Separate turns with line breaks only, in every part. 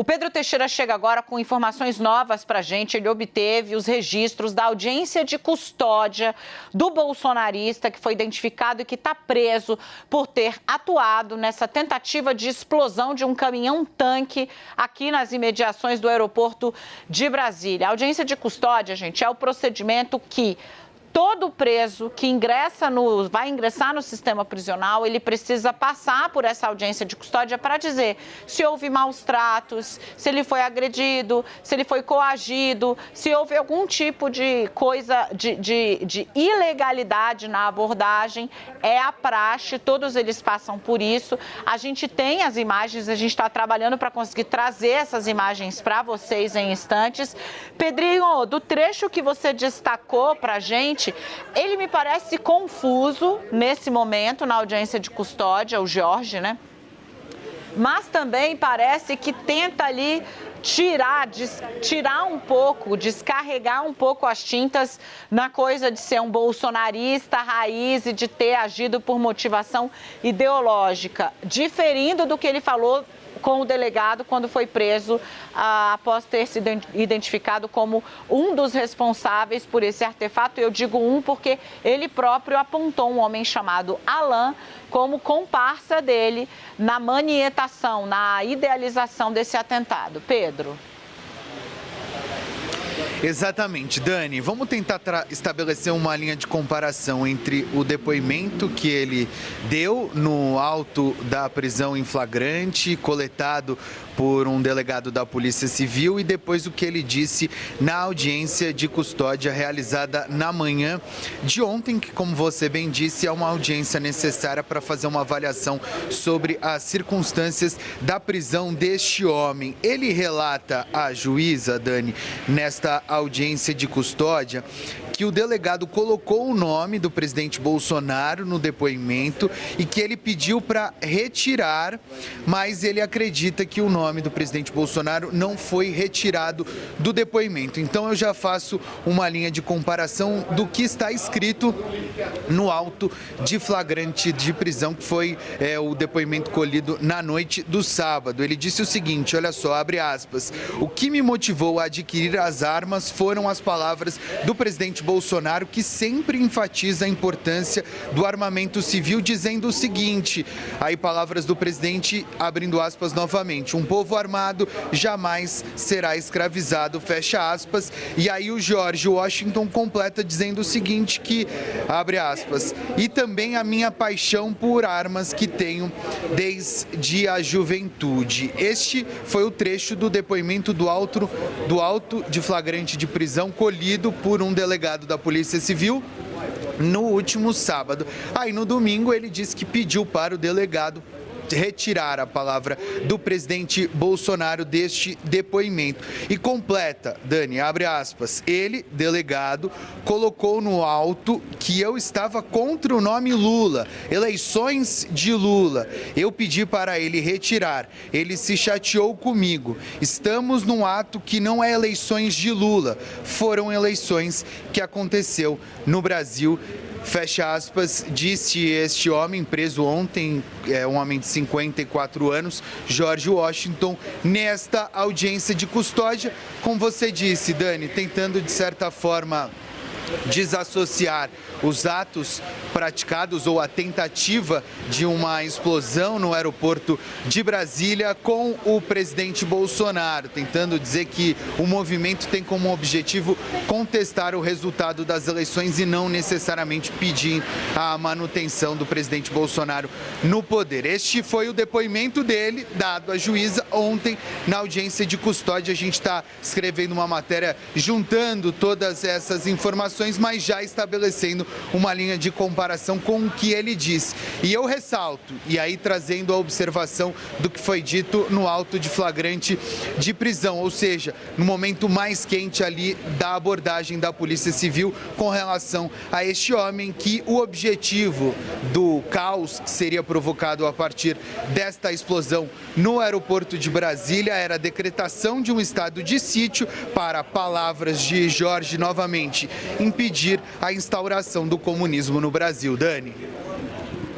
O Pedro Teixeira chega agora com informações novas para a gente. Ele obteve os registros da audiência de custódia do bolsonarista que foi identificado e que está preso por ter atuado nessa tentativa de explosão de um caminhão-tanque aqui nas imediações do aeroporto de Brasília. A audiência de custódia, gente, é o procedimento que todo preso que vai ingressar no sistema prisional, ele precisa passar por essa audiência de custódia para dizer se houve maus tratos, se ele foi agredido, se ele foi coagido, se houve algum tipo de coisa de ilegalidade na abordagem. É a praxe, todos eles passam por isso. A gente tem as imagens, a gente está trabalhando para conseguir trazer essas imagens para vocês em instantes. Pedrinho, do trecho que você destacou para a gente, ele me parece confuso nesse momento na audiência de custódia, o Jorge, né? Mas também parece que tenta ali tirar um pouco, descarregar um pouco as tintas na coisa de ser um bolsonarista raiz e de ter agido por motivação ideológica, diferindo do que ele falou com o delegado quando foi preso após ter sido identificado como um dos responsáveis por esse artefato. Eu digo porque ele próprio apontou um homem chamado Alan como comparsa dele na manietação, na idealização desse atentado. Pedro.
Exatamente, Dani. Vamos tentar estabelecer uma linha de comparação entre o depoimento que ele deu no auto da prisão em flagrante, coletado por um delegado da Polícia Civil, e depois o que ele disse na audiência de custódia realizada na manhã de ontem, que, como você bem disse, é uma audiência necessária para fazer uma avaliação sobre as circunstâncias da prisão deste homem. Ele relata à juíza, Dani, nesta audiência de custódia, que o delegado colocou o nome do presidente Bolsonaro no depoimento e que ele pediu para retirar, mas ele acredita que o nome do presidente Bolsonaro não foi retirado do depoimento. Então eu já faço uma linha de comparação do que está escrito no auto de flagrante de prisão, que foi o depoimento colhido na noite do sábado. Ele disse o seguinte, olha só, abre aspas: "O que me motivou a adquirir as armas foram as palavras do presidente Bolsonaro, que sempre enfatiza a importância do armamento civil, dizendo o seguinte", aí palavras do presidente, abrindo aspas novamente: "Um povo armado jamais será escravizado", fecha aspas. E aí o George Washington completa dizendo o seguinte, que, abre aspas, "e também a minha paixão por armas que tenho desde a juventude". Este foi o trecho do depoimento do auto de flagrante de prisão colhido por um delegado da Polícia Civil no último sábado. Aí no domingo ele disse que pediu para o delegado retirar a palavra do presidente Bolsonaro deste depoimento. E completa, Dani, abre aspas: "Ele, delegado, colocou no auto que eu estava contra o nome Lula, eleições de Lula. Eu pedi para ele retirar. Ele se chateou comigo. Estamos num ato que não é eleições de Lula. Foram eleições que aconteceu no Brasil", fecha aspas, disse este homem preso ontem, um homem de 54 anos, George Washington, nesta audiência de custódia, como você disse, Dani, tentando de certa forma desassociar os atos praticados ou a tentativa de uma explosão no aeroporto de Brasília com o presidente Bolsonaro, tentando dizer que o movimento tem como objetivo contestar o resultado das eleições e não necessariamente pedir a manutenção do presidente Bolsonaro no poder. Este foi o depoimento dele, dado à juíza ontem na audiência de custódia. A gente está escrevendo uma matéria juntando todas essas informações, mas já estabelecendo uma linha de comparação com o que ele diz. E eu ressalto, e aí trazendo a observação do que foi dito no auto de flagrante de prisão, ou seja, no momento mais quente ali da abordagem da Polícia Civil com relação a este homem, que o objetivo do caos que seria provocado a partir desta explosão no aeroporto de Brasília era a decretação de um estado de sítio para, palavras de Jorge novamente, impedir a instauração do comunismo no Brasil. Dani.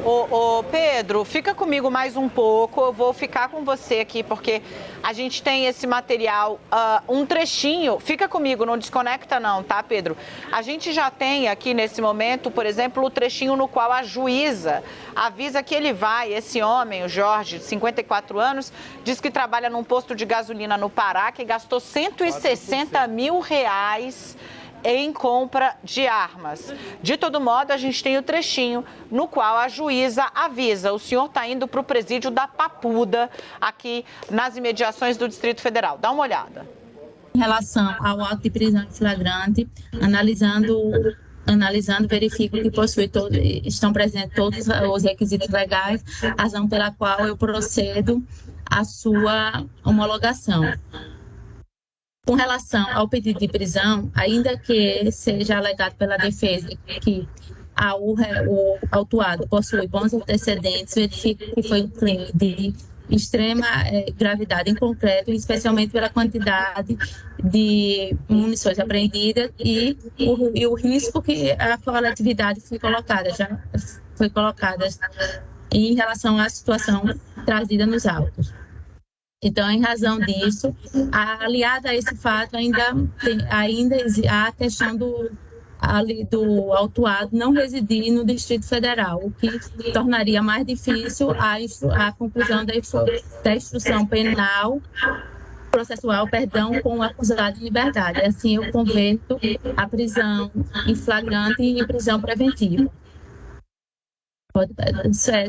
Ô Pedro, fica comigo mais um pouco, eu vou ficar com você aqui, porque a gente tem esse material, um trechinho, fica comigo, não desconecta não, tá, Pedro? A gente já tem aqui nesse momento, por exemplo, o trechinho no qual a juíza avisa que esse homem, o Jorge, de 54 anos, diz que trabalha num posto de gasolina no Pará, que gastou R$160 mil em compra de armas. De todo modo, a gente tem o trechinho no qual a juíza avisa: o senhor está indo para o presídio da Papuda, aqui nas imediações do Distrito Federal. Dá uma olhada.
Em relação ao auto de prisão em flagrante, analisando, verifico que estão presentes todos os requisitos legais, razão pela qual eu procedo à sua homologação. Com relação ao pedido de prisão, ainda que seja alegado pela defesa que o autuado possui bons antecedentes, verifico que foi um crime de extrema gravidade em concreto, especialmente pela quantidade de munições apreendidas e o risco que a coletividade foi colocada em relação à situação trazida nos autos. Então, em razão disso, aliada a esse fato, ainda há a questão do autuado não residir no Distrito Federal, o que tornaria mais difícil a conclusão da instrução processual, com o acusado em liberdade. Assim, eu converto a prisão em flagrante em prisão preventiva.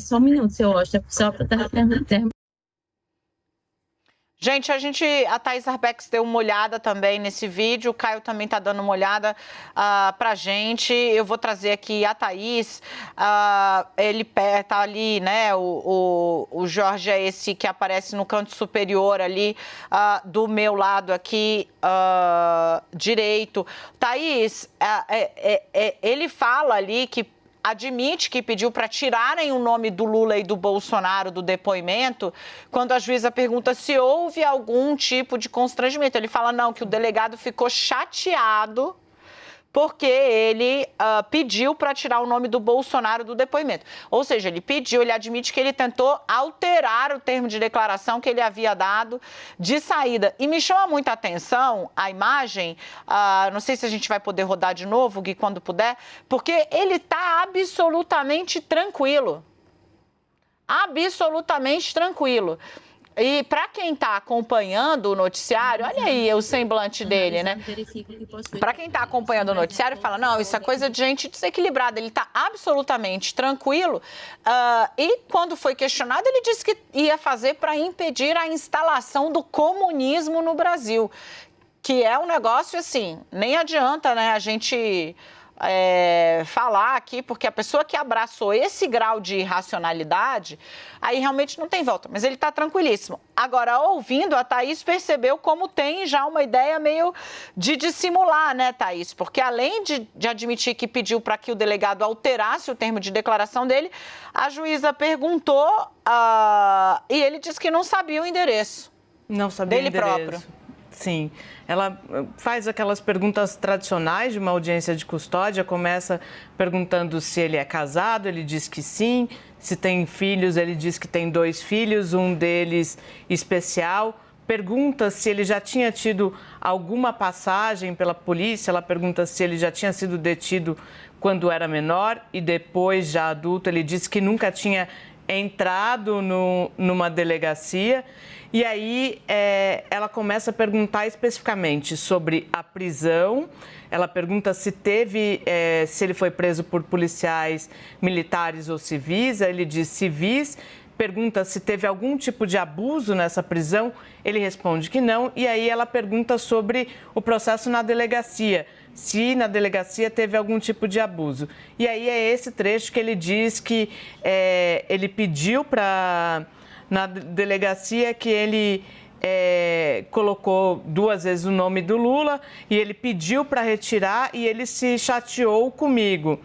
Só um minuto, senhor Oster, só para terminar.
Gente, a Thaís Arbex deu uma olhada também nesse vídeo, o Caio também está dando uma olhada pra gente. Eu vou trazer aqui a Thaís, ele tá ali, né, o Jorge é esse que aparece no canto superior ali, do meu lado aqui, direito. Thaís, ele fala ali que admite que pediu para tirarem o nome do Lula e do Bolsonaro do depoimento, quando a juíza pergunta se houve algum tipo de constrangimento. Ele fala não, que o delegado ficou chateado porque ele pediu para tirar o nome do Bolsonaro do depoimento. Ou seja, ele admite que ele tentou alterar o termo de declaração que ele havia dado de saída. E me chama muita atenção a imagem, não sei se a gente vai poder rodar de novo, Gui, quando puder, porque ele está absolutamente tranquilo. Absolutamente tranquilo. E para quem está acompanhando o noticiário, olha aí o semblante dele, né? Para quem está acompanhando o noticiário, fala, não, isso é coisa de gente desequilibrada. Ele está absolutamente tranquilo. E quando foi questionado, ele disse que ia fazer para impedir a instalação do comunismo no Brasil. Que é um negócio assim, nem adianta, né, a gente falar aqui, porque a pessoa que abraçou esse grau de irracionalidade, aí realmente não tem volta, mas ele está tranquilíssimo. Agora, ouvindo, a Thaís percebeu como tem já uma ideia meio de dissimular, né, Thaís? Porque além de admitir que pediu para que o delegado alterasse o termo de declaração dele, a juíza perguntou e ele disse que não sabia o endereço.
Não sabia
dele
o endereço.
Próprio.
Sim, ela faz aquelas perguntas tradicionais de uma audiência de custódia, começa perguntando se ele é casado, ele diz que sim, se tem filhos, ele diz que tem 2 filhos, um deles especial, pergunta se ele já tinha tido alguma passagem pela polícia, ela pergunta se ele já tinha sido detido quando era menor e depois, já adulto, ele disse que nunca tinha entrado numa delegacia. E aí ela começa a perguntar especificamente sobre a prisão. Ela pergunta se se ele foi preso por policiais militares ou civis. Aí ele diz civis. Pergunta se teve algum tipo de abuso nessa prisão. Ele responde que não. E aí ela pergunta sobre o processo na delegacia. Se na delegacia teve algum tipo de abuso. E aí é esse trecho que ele diz que ele pediu na delegacia que ele colocou 2 vezes o nome do Lula e ele pediu para retirar e ele se chateou comigo.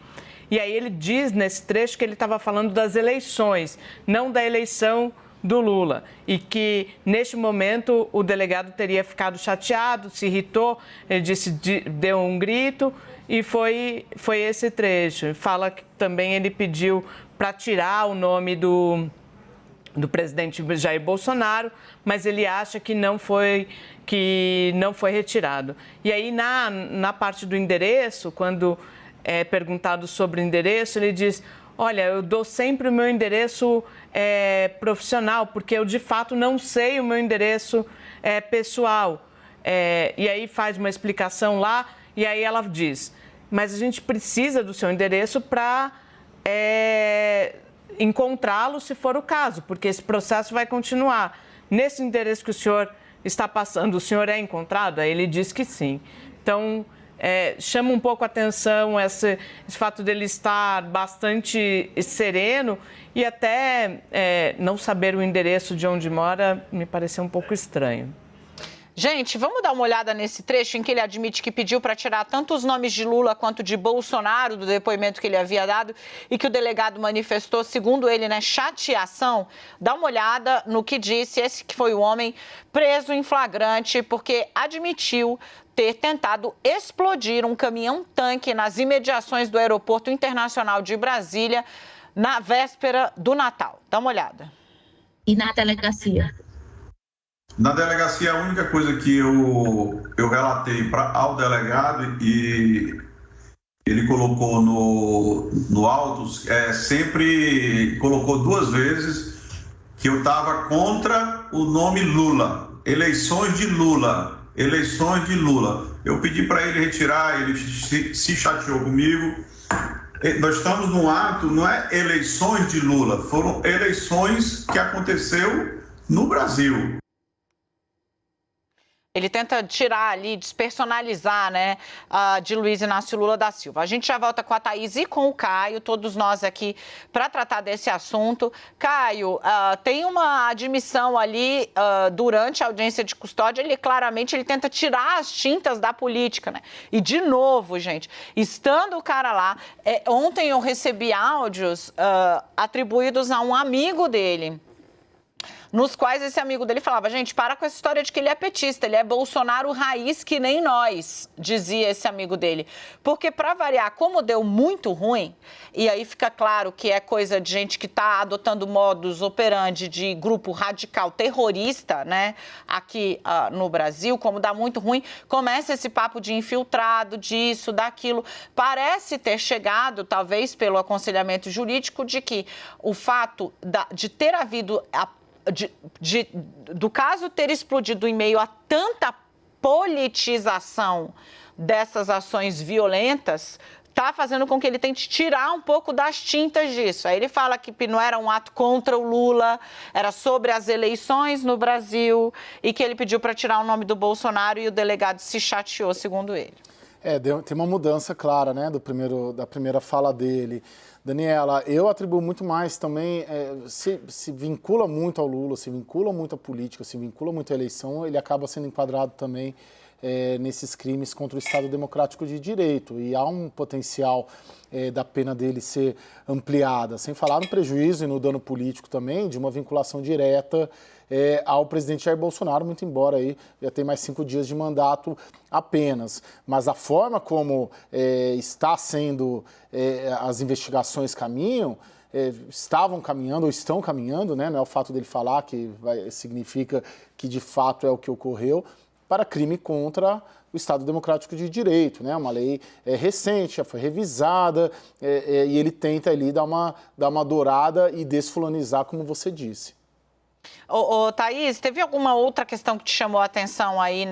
E aí ele diz nesse trecho que ele estava falando das eleições, não da eleição do Lula e que, neste momento, o delegado teria ficado chateado, se irritou, ele disse, deu um grito e foi esse trecho. Fala que também ele pediu para tirar o nome do presidente Jair Bolsonaro, mas ele acha que não foi retirado. E aí, na parte do endereço, quando é perguntado sobre o endereço, ele diz: olha, eu dou sempre o meu endereço profissional, porque eu, de fato, não sei o meu endereço pessoal. E aí faz uma explicação lá, e aí ela diz: mas a gente precisa do seu endereço para encontrá-lo, se for o caso, porque esse processo vai continuar. Nesse endereço que o senhor está passando, o senhor é encontrado? Aí ele diz que sim. Então, chama um pouco a atenção esse fato dele estar bastante sereno e até não saber o endereço de onde mora me pareceu um pouco estranho.
Gente, vamos dar uma olhada nesse trecho em que ele admite que pediu para tirar tanto os nomes de Lula quanto de Bolsonaro do depoimento que ele havia dado e que o delegado manifestou, segundo ele, chateação. Dá uma olhada no que disse esse que foi o homem preso em flagrante porque admitiu ter tentado explodir um caminhão-tanque nas imediações do Aeroporto Internacional de Brasília na véspera do Natal. Dá uma olhada.
E na delegacia?
Na delegacia, a única coisa que eu relatei ao delegado e ele colocou no autos, sempre colocou 2 vezes que eu estava contra o nome Lula, eleições de Lula. Eu pedi para ele retirar, ele se chateou comigo. Nós estamos num ato, não é eleições de Lula, foram eleições que aconteceu no Brasil.
Ele tenta tirar ali, despersonalizar, de Luiz Inácio Lula da Silva. A gente já volta com a Thaís e com o Caio, todos nós aqui, para tratar desse assunto. Caio, tem uma admissão ali durante a audiência de custódia, ele claramente tenta tirar as tintas da política, E, de novo, gente, estando o cara lá, ontem eu recebi áudios atribuídos a um amigo dele, nos quais esse amigo dele falava: gente, para com essa história de que ele é petista, ele é Bolsonaro raiz que nem nós, dizia esse amigo dele. Porque, para variar, como deu muito ruim, e aí fica claro que é coisa de gente que está adotando modus operandi de grupo radical terrorista, aqui no Brasil, como dá muito ruim, começa esse papo de infiltrado, disso, daquilo. Parece ter chegado, talvez pelo aconselhamento jurídico, de que o fato de ter havido do caso ter explodido em meio a tanta politização dessas ações violentas, está fazendo com que ele tente tirar um pouco das tintas disso. Aí ele fala que não era um ato contra o Lula, era sobre as eleições no Brasil e que ele pediu para tirar o nome do Bolsonaro e o delegado se chateou, segundo ele.
Tem uma mudança clara, da primeira fala dele. Daniela, eu atribuo muito mais também, se vincula muito ao Lula, se vincula muito à política, se vincula muito à eleição, ele acaba sendo enquadrado também nesses crimes contra o Estado Democrático de Direito. E há um potencial da pena dele ser ampliada, sem falar no prejuízo e no dano político também, de uma vinculação direta ao presidente Jair Bolsonaro, muito embora aí já tem mais 5 dias de mandato apenas. Mas a forma como está sendo as investigações estavam caminhando ou estão caminhando, não é o fato dele falar que significa que de fato é o que ocorreu, para crime contra o Estado Democrático de Direito, uma lei recente, já foi revisada, e ele tenta ali dar uma dourada e desfulanizar, como você disse.
Thaís, teve alguma outra questão que te chamou a atenção aí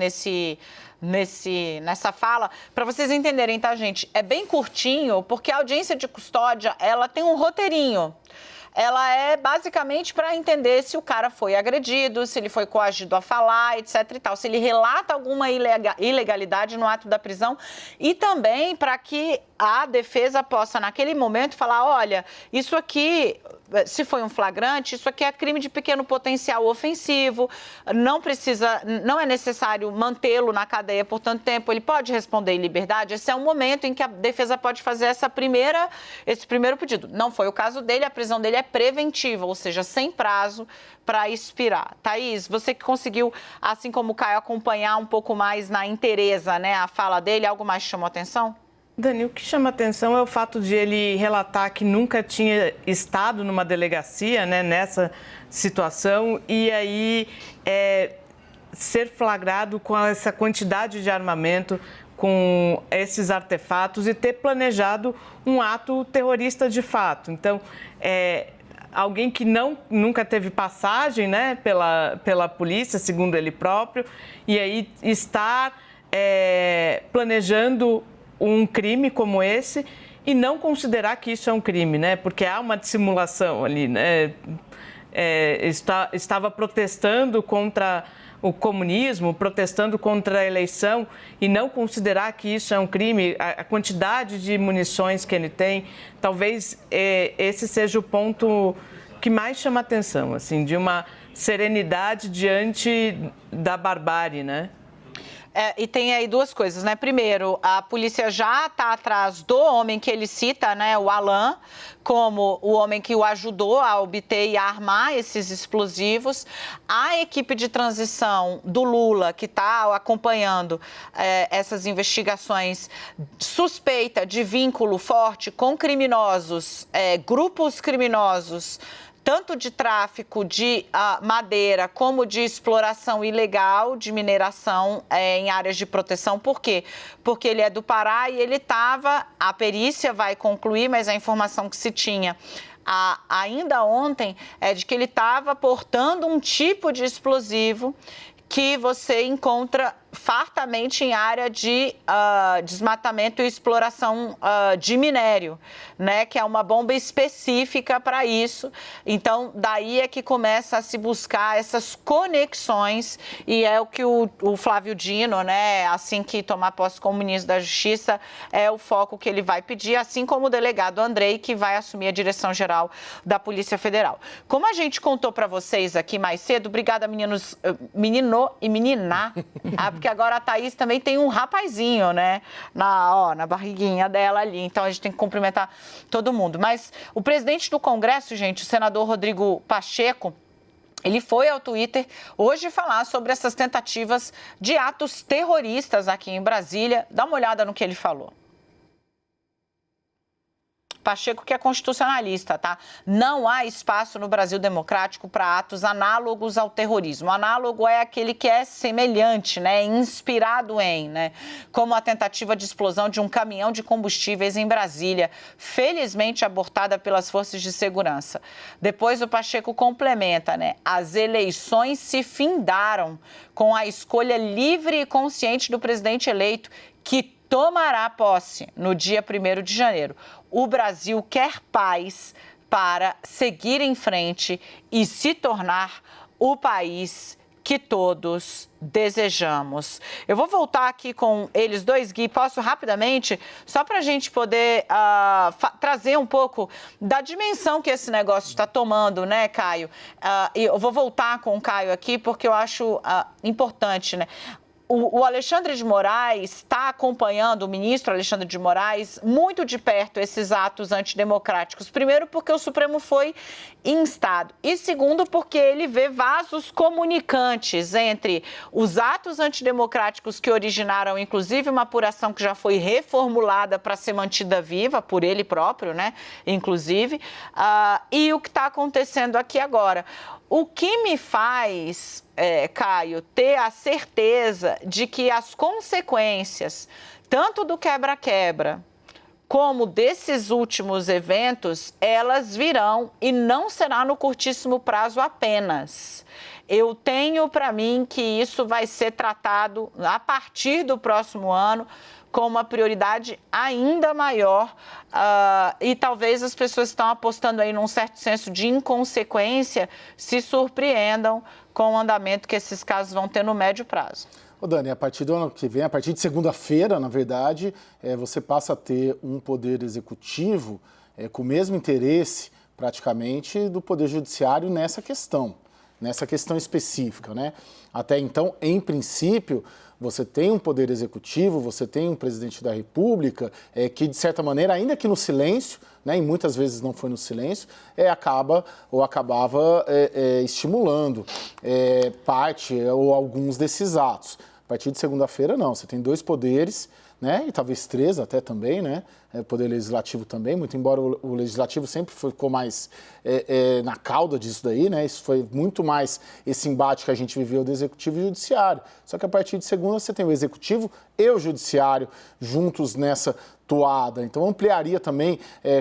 nessa fala? Para vocês entenderem, tá, gente? É bem curtinho, porque a audiência de custódia, ela tem um roteirinho. Ela é basicamente para entender se o cara foi agredido, se ele foi coagido a falar, etc. e tal. Se ele relata alguma ilegalidade no ato da prisão e também para que a defesa possa, naquele momento, falar: olha, isso aqui se foi um flagrante, isso aqui é crime de pequeno potencial ofensivo, não é necessário mantê-lo na cadeia por tanto tempo, ele pode responder em liberdade. Esse é um momento em que a defesa pode fazer esse primeiro pedido. Não foi o caso dele, a prisão dele é preventiva, ou seja, sem prazo para expirar. Thaís, você que conseguiu, assim como o Caio, acompanhar um pouco mais na inteireza, né, a fala dele, algo mais chamou a atenção?
Dani, o que chama atenção é o fato de ele relatar que nunca tinha estado numa delegacia, né, nessa situação, e aí ser flagrado com essa quantidade de armamento, com esses artefatos e ter planejado um ato terrorista de fato. Então, alguém que nunca teve passagem, né, pela polícia, segundo ele próprio, e aí estar planejando um crime como esse e não considerar que isso é um crime, né? Porque há uma dissimulação ali, né? Estava protestando contra o comunismo, protestando contra a eleição e não considerar que isso é um crime, a quantidade de munições que ele tem, talvez esse seja o ponto que mais chama atenção, assim, de uma serenidade diante da barbárie, né?
E tem aí duas coisas, né? Primeiro, a polícia já está atrás do homem que ele cita, né? O Alain, como o homem que o ajudou a obter e a armar esses explosivos. A equipe de transição do Lula, que está acompanhando essas investigações, suspeita de vínculo forte com criminosos, grupos criminosos, tanto de tráfico de madeira como de exploração ilegal de mineração em áreas de proteção. Por quê? Porque ele é do Pará e ele estava, a perícia vai concluir, mas a informação que se tinha ainda ontem é de que ele estava portando um tipo de explosivo que você encontra fartamente em área de desmatamento e exploração de minério, né? Que é uma bomba específica para isso. Então, daí é que começa a se buscar essas conexões e é o que o Flávio Dino, né? Assim que tomar posse como ministro da Justiça, é o foco que ele vai pedir, assim como o delegado Andrei, que vai assumir a direção-geral da Polícia Federal. Como a gente contou para vocês aqui mais cedo, obrigada, meninos, menino e menina, porque agora a Thaís também tem um rapazinho, né, na barriguinha dela ali, então a gente tem que cumprimentar todo mundo. Mas o presidente do Congresso, gente, o senador Rodrigo Pacheco, ele foi ao Twitter hoje falar sobre essas tentativas de atos terroristas aqui em Brasília. Dá uma olhada no que ele falou. Pacheco, que é constitucionalista, tá? Não há espaço no Brasil democrático para atos análogos ao terrorismo. Análogo é aquele que é semelhante, né? Inspirado em, né? Como a tentativa de explosão de um caminhão de combustíveis em Brasília, felizmente abortada pelas forças de segurança. Depois o Pacheco complementa, né? As eleições se findaram com a escolha livre e consciente do presidente eleito, que tomará posse no dia 1º de janeiro. O Brasil quer paz para seguir em frente e se tornar o país que todos desejamos. Eu vou voltar aqui com eles dois, Gui, posso rapidamente, só para a gente poder trazer um pouco da dimensão que esse negócio está tomando, né, Caio? E eu vou voltar com o Caio aqui porque eu acho importante, né? O Alexandre de Moraes está acompanhando, o ministro Alexandre de Moraes, muito de perto esses atos antidemocráticos. Primeiro, porque o Supremo foi instado. E segundo, porque ele vê vasos comunicantes entre os atos antidemocráticos que originaram, inclusive, uma apuração que já foi reformulada para ser mantida viva por ele próprio, né? Inclusive, e o que está acontecendo aqui agora. O que me faz, Caio, ter a certeza de que as consequências, tanto do quebra-quebra, como desses últimos eventos, elas virão e não será no curtíssimo prazo apenas. Eu tenho para mim que isso vai ser tratado a partir do próximo ano com uma prioridade ainda maior e talvez as pessoas que estão apostando aí num certo senso de inconsequência se surpreendam com o andamento que esses casos vão ter no médio prazo.
Ô Dani, a partir do ano que vem, a partir de segunda-feira, na verdade, você passa a ter um poder executivo com o mesmo interesse, praticamente, do Poder Judiciário nessa questão específica, né? Até então, em princípio, você tem um Poder Executivo, você tem um Presidente da República que, de certa maneira, ainda que no silêncio, né, e muitas vezes não foi no silêncio, acabava estimulando parte ou alguns desses atos. A partir de segunda-feira, não. Você tem 2 poderes, né, e talvez 3 até também, né? O Poder Legislativo também, muito embora o Legislativo sempre ficou mais na cauda disso daí, né? Isso foi muito mais esse embate que a gente viveu do Executivo e Judiciário. Só que a partir de segunda você tem o Executivo e o Judiciário juntos nessa toada. Então ampliaria também,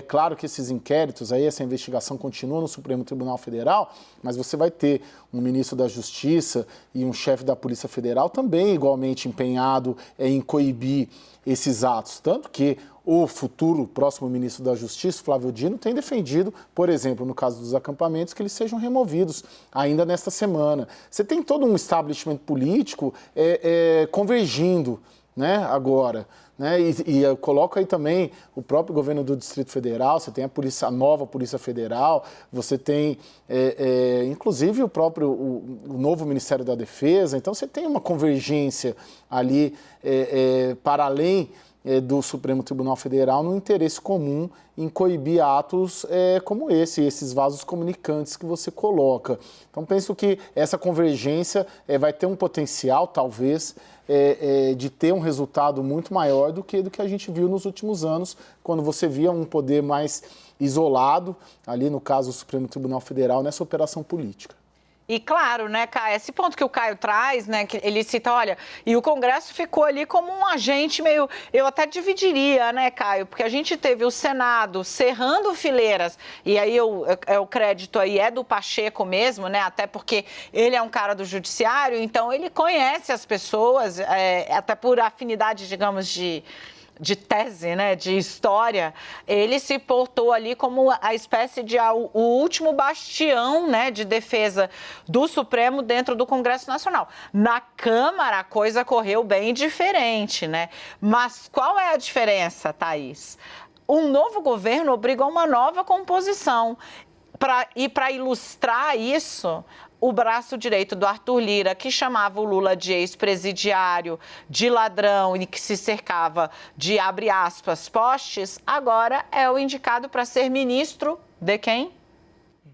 claro que esses inquéritos, aí essa investigação continua no Supremo Tribunal Federal, mas você vai ter um ministro da Justiça e um chefe da Polícia Federal também igualmente empenhado em coibir esses atos. Tanto que o futuro próximo ministro da Justiça, Flávio Dino, tem defendido, por exemplo, no caso dos acampamentos, que eles sejam removidos ainda nesta semana. Você tem todo um establishment político convergindo, né, agora. Né? E eu coloco aí também o próprio governo do Distrito Federal, você tem a nova Polícia Federal, você tem, inclusive, o novo Ministério da Defesa. Então, você tem uma convergência ali para além do Supremo Tribunal Federal no interesse comum em coibir atos como esses vasos comunicantes que você coloca. Então, penso que essa convergência vai ter um potencial, talvez, de ter um resultado muito maior do que a gente viu nos últimos anos, quando você via um poder mais isolado, ali no caso do Supremo Tribunal Federal, nessa operação política.
E claro, né, Caio, esse ponto que o Caio traz, né, que ele cita, olha, e o Congresso ficou ali como um agente meio, eu até dividiria, né, Caio, porque a gente teve o Senado cerrando fileiras, e aí o crédito aí é do Pacheco mesmo, né, até porque ele é um cara do Judiciário, então ele conhece as pessoas, até por afinidade, digamos, de tese, né, de história, ele se portou ali como a espécie de o último bastião, né, de defesa do Supremo dentro do Congresso Nacional. Na Câmara, a coisa correu bem diferente, né? Mas qual é a diferença, Thaís? Um novo governo obriga a uma nova composição. E para ilustrar isso, o braço direito do Arthur Lira, que chamava o Lula de ex-presidiário, de ladrão e que se cercava de, abre aspas, postes, agora é o indicado para ser ministro de quem?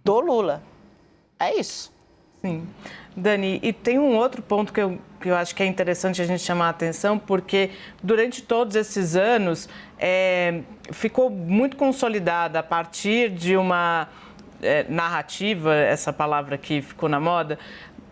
Do Lula. É isso.
Sim. Dani, e tem um outro ponto que eu acho que é interessante a gente chamar a atenção, porque durante todos esses anos ficou muito consolidada a partir de uma narrativa, essa palavra que ficou na moda,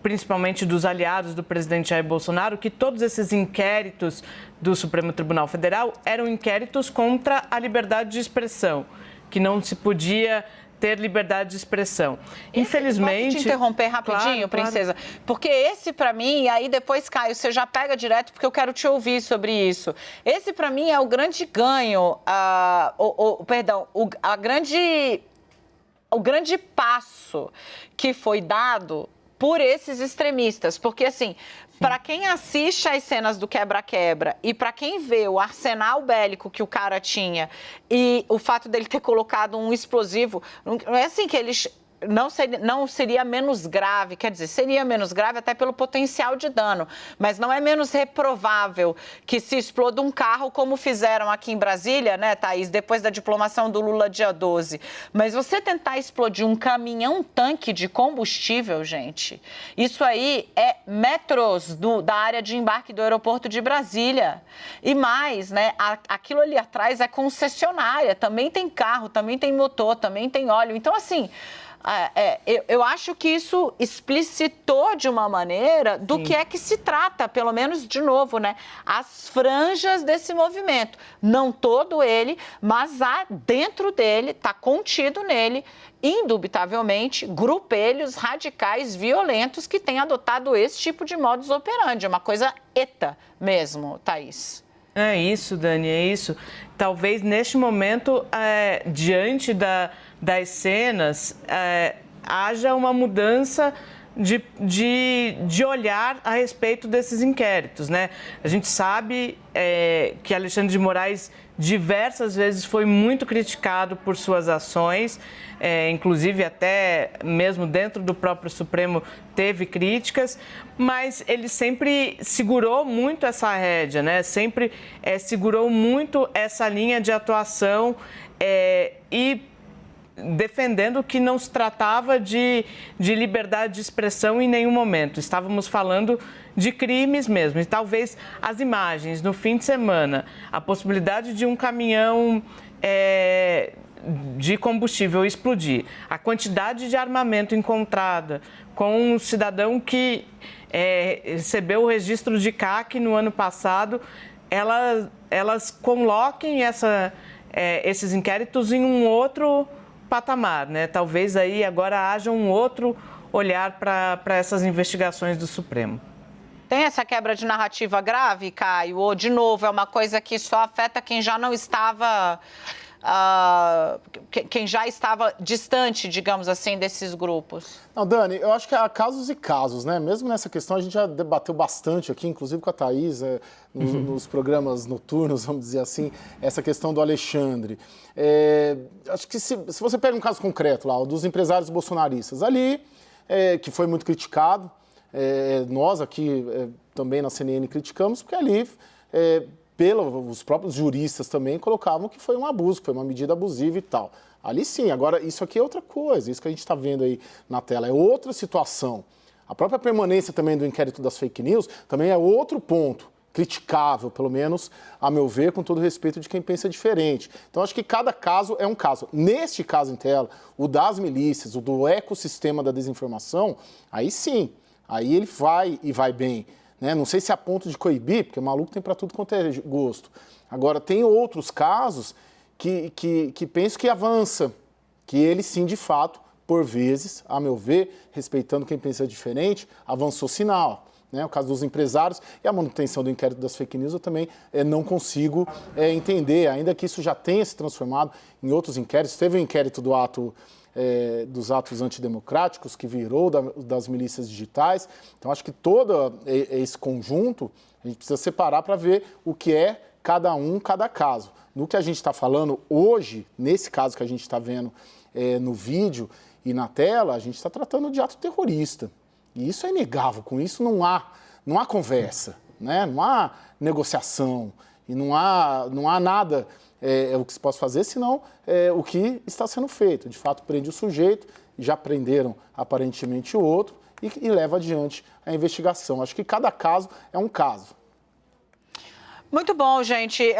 principalmente dos aliados do presidente Jair Bolsonaro, que todos esses inquéritos do Supremo Tribunal Federal eram inquéritos contra a liberdade de expressão, que não se podia ter liberdade de expressão. Infelizmente...
Posso te interromper rapidinho,
claro,
princesa? Claro. Porque esse, para mim, e aí depois, Caio, você já pega direto, porque eu quero te ouvir sobre isso. Esse, para mim, é o grande ganho, o grande passo que foi dado por esses extremistas. Porque, assim, para quem assiste às cenas do quebra-quebra e para quem vê o arsenal bélico que o cara tinha e o fato dele ter colocado um explosivo, não é assim que eles... Não seria menos grave, quer dizer, seria menos grave até pelo potencial de dano, mas não é menos reprovável que se exploda um carro como fizeram aqui em Brasília, né, Thaís, depois da diplomação do Lula dia 12. Mas você tentar explodir um caminhão-tanque de combustível, gente, isso aí é metros da área de embarque do aeroporto de Brasília. E mais, né, aquilo ali atrás é concessionária, também tem carro, também tem motor, também tem óleo. Então, assim... eu acho que isso explicitou de uma maneira do que é que se trata, pelo menos, de novo, né? As franjas desse movimento. Não todo ele, mas há dentro dele, está contido nele, indubitavelmente, grupelhos radicais violentos que têm adotado esse tipo de modus operandi. É uma coisa ETA mesmo, Thaís.
É isso, Dani, é isso. Talvez neste momento, diante das cenas, haja uma mudança de olhar a respeito desses inquéritos, né? A gente sabe que Alexandre de Moraes diversas vezes foi muito criticado por suas ações, inclusive até mesmo dentro do próprio Supremo teve críticas, mas ele sempre segurou muito essa rédea, né? Sempre segurou muito essa linha de atuação e defendendo que não se tratava de liberdade de expressão em nenhum momento. Estávamos falando de crimes mesmo. E talvez as imagens no fim de semana, a possibilidade de um caminhão de combustível explodir, a quantidade de armamento encontrada com um cidadão que recebeu o registro de CAC no ano passado, elas coloquem esses inquéritos em um outro patamar, né? Talvez aí agora haja um outro olhar para essas investigações do Supremo.
Tem essa quebra de narrativa grave, Caio? Ou, de novo, é uma coisa que só afeta quem já não estava... quem já estava distante, digamos assim, desses grupos?
Não, Dani, eu acho que há casos e casos, né? Mesmo nessa questão, a gente já debateu bastante aqui, inclusive com a Thaís, nos programas noturnos, vamos dizer assim, essa questão do Alexandre. Acho que se você pega um caso concreto lá, o dos empresários bolsonaristas, ali, que foi muito criticado, nós aqui também na CNN criticamos, porque ali... os próprios juristas também colocavam que foi um abuso, que foi uma medida abusiva e tal. Ali sim, agora isso aqui é outra coisa, isso que a gente está vendo aí na tela é outra situação. A própria permanência também do inquérito das fake news também é outro ponto, criticável, pelo menos, a meu ver, com todo respeito de quem pensa diferente. Então, acho que cada caso é um caso. Neste caso em tela, o das milícias, o do ecossistema da desinformação, aí sim, aí ele vai e vai bem. Né? Não sei se é a ponto de coibir, porque o maluco tem para tudo quanto é gosto. Agora, tem outros casos que penso que avança, que ele sim, de fato, por vezes, a meu ver, respeitando quem pensa diferente, avançou sinal. Né? O caso dos empresários e a manutenção do inquérito das fake news eu também não consigo entender, ainda que isso já tenha se transformado em outros inquéritos. Teve o inquérito dos atos antidemocráticos, que virou das milícias digitais. Então, acho que todo esse conjunto, a gente precisa separar para ver o que é cada caso. No que a gente está falando hoje, nesse caso que a gente está vendo no vídeo e na tela, a gente está tratando de ato terrorista. E isso é inegável, com isso não há conversa, né? Não há negociação e não há nada... o que se possa fazer, senão o que está sendo feito. De fato, prende o sujeito, já prenderam aparentemente o outro e leva adiante a investigação. Acho que cada caso é um caso.
Muito bom, gente.